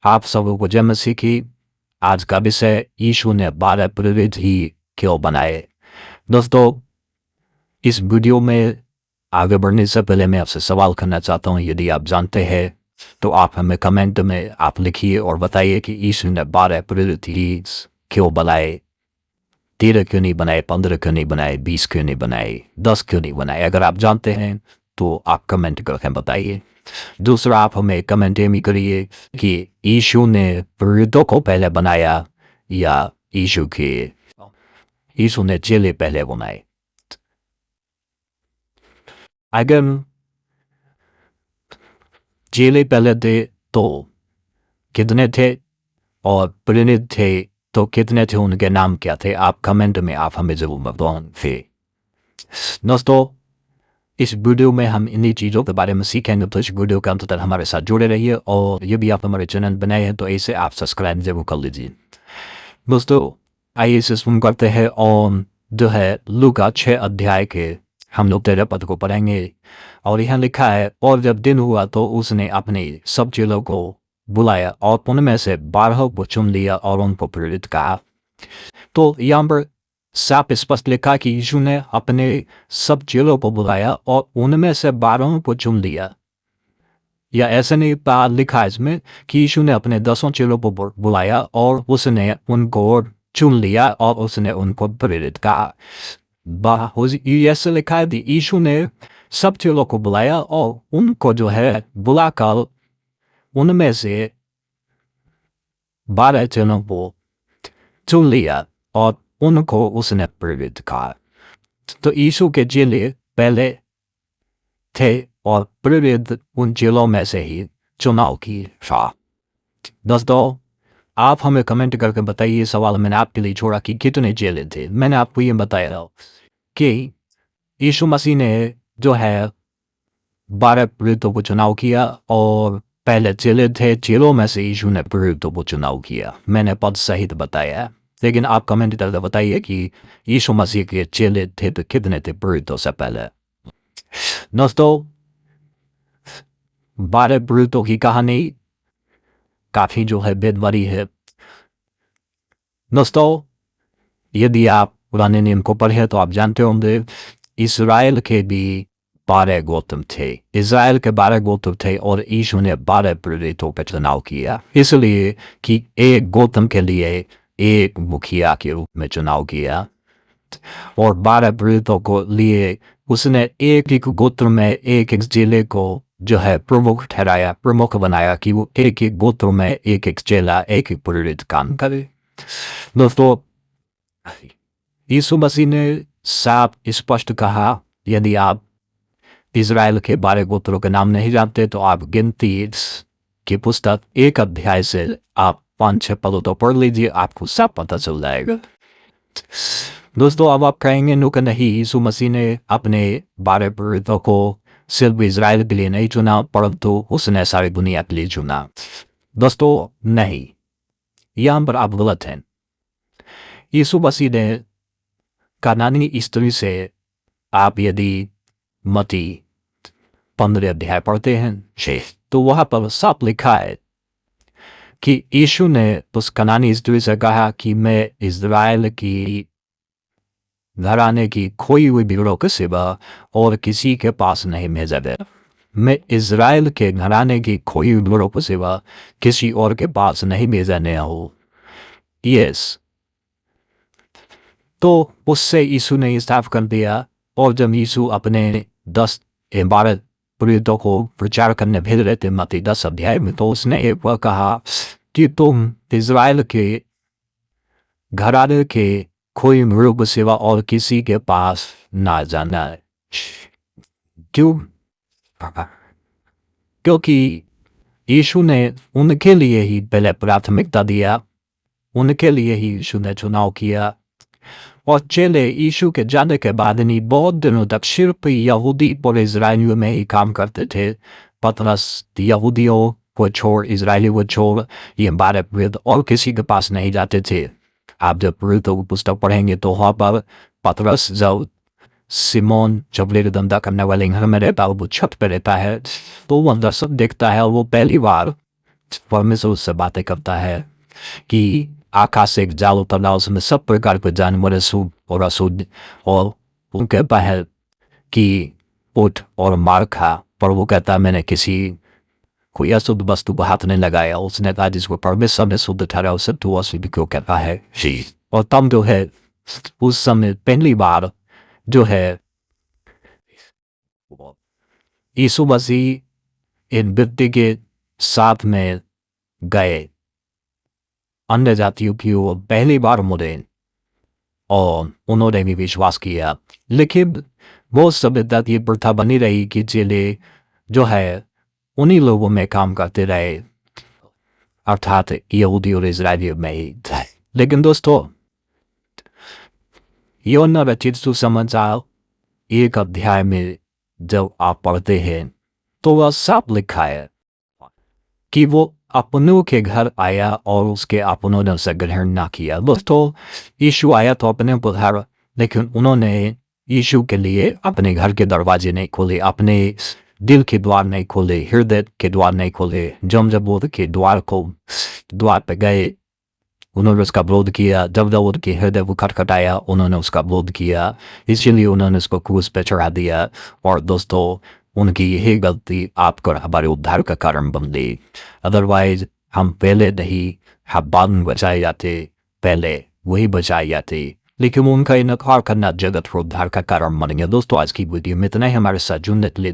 आप सबों को जय मसीह की। आज का विषय यीशु ने 12 प्रेरित ही क्यों बनाए। दोस्तों, इस वीडियो में आगे बढ़ने से पहले मैं आपसे सवाल करना चाहता हूँ। यदि आप जानते हैं तो आप हमें कमेंट में आप लिखिए और बताइए कि यीशु ने 12 प्रेरित ही क्यों बनाए। 13 क्यों नहीं बनाए, 15 क्यों नहीं बनाए, 20 क्यों नहीं बनाए, 10 क्यों नहीं बनाए। अगर आप जानते हैं तो आप कमेंट करके बताइए। दूसरा, आप हमें कमेंट में करिए कि यीशु ने प्रेरितों को पहले बनाया या यीशु ने चेले पहले बनाए। अगर चेले पहले थे तो कितने थे, और प्रेरित थे तो कितने थे, उनके नाम क्या थे? आप कमेंट में आप हमें जरूर बताएं। दोस्तों, इस वीडियो में हम इन्हीं चीज़ों के बारे में सीखेंगे, तो इस वीडियो के अंत तक हमारे साथ जुड़े रहिए। और ये भी आप हमारे चैनल बनाए हैं तो ऐसे आप सब्सक्राइब जरूर कर लीजिए। दोस्तों, आइए इसे शुरू करते हैं। और जो है लूका 6 अध्याय के हम लोग 13 पद को पढ़ेंगे। और यहाँ लिखा है, और जब दिन हुआ तो उसने अपने सब चेलों को बुलाया और उनमें से 12 को चुन लिया और उनको प्रेरित कहा। तो यहाँ पर साफ स्पष्ट लिखा कि यीशु ने अपने सब चेलों को बुलाया और उनमें से 12 को चुन लिया। या ऐसे नहीं लिखा है इसमें कि यीशु ने अपने 10 चेलों को बुलाया और उसने उनको चुन लिया और उसने उनको प्रेरित कहा। ऐसे लिखा है कि यीशु ने सब चेलों को बुलाया और उनको जो है बुलाकर उनमें से 12 चेलों को चुन लिया और उनको उसने प्रेरित कहा। तो यीशु के चेले पहले थे और प्रेरित उन चेलों में से ही चुनाव की था। दोस्तों, आप हमें कमेंट करके बताइए। सवाल मैंने आपके लिए छोड़ा कि कितने चेले थे। मैंने आपको ये बताया कि यीशु मसीह ने जो है 12 प्रेरितों को चुनाव किया और पहले चेले थे, चेलों में से यीशु ने प्रेरितों को चुनाव किया। मैंने पद सहित बताया, लेकिन आप कमेंट करके बताइए कि यीशु मसीह के चेले थे तो कितने थे प्रेरितों से पहले। दोस्तों, 12 प्रेरितों की कहानी काफी जो है बेदवारी है। दोस्तों, यदि आप पुराने नियम को पढ़े तो आप जानते होंगे इस्राएल के भी 12 गोत्र थे। इस्राएल के 12 गोत्र थे और यीशु ने 12 प्रेरितों का चुनाव किया, इसलिए कि एक गोत्र के लिए एक मुखिया के रूप में चुनाव किया। और 12 प्रेरितों को लिए उसने एक एक गोत्र में एक एक जिले को जो है प्रमुख ठहराया, प्रमुख बनाया कि वो एक एक गोत्र में एक एक चेला, एक एक प्रेरित काम करे। दोस्तों, यीशु मसीह ने साफ स्पष्ट कहा, यदि आप इज़राइल के 12 गोत्रों के नाम नहीं जानते तो आप गिनती की पुस्तक 1 अध्याय से आप 5-6 पदों तो पढ़ लीजिए, आपको सब पता चल जाएगा। दोस्तों, अब आप कहेंगे नो कि नहीं, यीशु मसीह ने अपने 12 प्रेरितों को सिर्फ इज़राइल के लिए नहीं चुना परंतु उसने सारी दुनिया के लिए चुना। दोस्तों, नहीं, यहाँ पर आप गलत हैं। यीशु मसीह ने कनानी स्त्री से, आप यदि मत्ती 15 अध्याय पढ़ते हैं तो वहां पर साफ लिखा है कि यीशु ने उस कनानी स्त्री से कहा कि मैं इज़राइल की घराने की खोई हुई भीड़ों के सिवा और किसी के पास नहीं भेजा गया। मैं इज़राइल के घराने की खोई हुई भीड़ों के सिवा किसी और के पास नहीं भेजने हूँ। यस, तो उससे यीशु ने साफ कर दिया। और जब यीशु अपने 12 प्रेरितों को प्रचार करने भेज रहे थे मत्ती 10 अध्याय में, तो उसने एक बार कहा कि तुम इज़राइल के घराने के कोई मृग सिवा और किसी के पास ना जाना। क्यों? क्योंकि यीशु ने उनके लिए ही पहले प्राथमिकता दिया, उनके लिए ही यीशु ने चुनाव किया। और चेले यीशु के जाने के बाद नहीं बहुत दिनों तक सिर्फ यहूदी और इजरायलियों में ही काम करते थे। पतरस यहूदियों को छोड़, इजरायलियों को छोड़, ये 12 प्रेरित और किसी के पास नहीं जाते थे। आप जब प्रेरितों की पुस्तक पढ़ेंगे तो वहाँ पर पतरस जब सिमोन चपले धंधा करने वाले घर में रहता है, वो छत पे रहता है, तो वो अंदर सब देखता है और वो पहली बार परमेश्वर उससे बातें करता है कि आकाश से एक जाल उतरना, उसमें सब प्रकार के जानवर अशुभ और अशुद्ध, और वो कहता है कि उठ और मार खा, पर वो कहता है मैंने किसी कोई अशुद्ध वस्तु को हाथ नहीं लगाया। उसने कहा जिसको परमेश्वर ने शुद्ध ठहराया उसे तो अशुद्ध क्यों कहता है जी। और तब जो है उस समय पहली बार जो है यीशु मसीह इन व्यक्ति के साथ में गए अन्य जातियों की ओर पहली बार मुड़े और उन्होंने भी विश्वास किया। लेकिन वो समय तक ये प्रथा बनी रही कि चेले जो है उन्हीं लोगों में काम करते रहे, अर्थात यहूदी और इजरायलियों में ही। लेकिन दोस्तों यूहन्ना रचित सुसमाचार एक अध्याय में जब आप पढ़ते हैं तो वह साफ लिखा है कि वो अपनों के घर आया और उसके अपनों ने उसे ग्रहण ना किया। दोस्तों यीशु आया तो अपने घर, लेकिन उन्होंने यीशु के लिए अपने घर के दरवाजे नहीं खोले, अपने दिल के द्वार नहीं खोले, हृदय के द्वार नहीं खोले। जब वो के द्वार पे गए उन्होंने उसका विरोध किया। जब उनके हृदय को खटखटाया उन्होंने उसका विरोध किया, इसीलिए उन्होंने उसको क्रूस पे चढ़ा दिया। और दोस्तों उनकी यही गलती आपको हमारे उद्धार का कारण बन गई। अदरवाइज हम पहले नहीं, हम बाद में बचाए जाते, पहले वही बचाए जाते, लेकिन उनका इनकार करना जगत को उद्धार का कारण बन गया। दोस्तों आज की वीडियो में इतना ही। हमारे साथ जुड़ने के लिए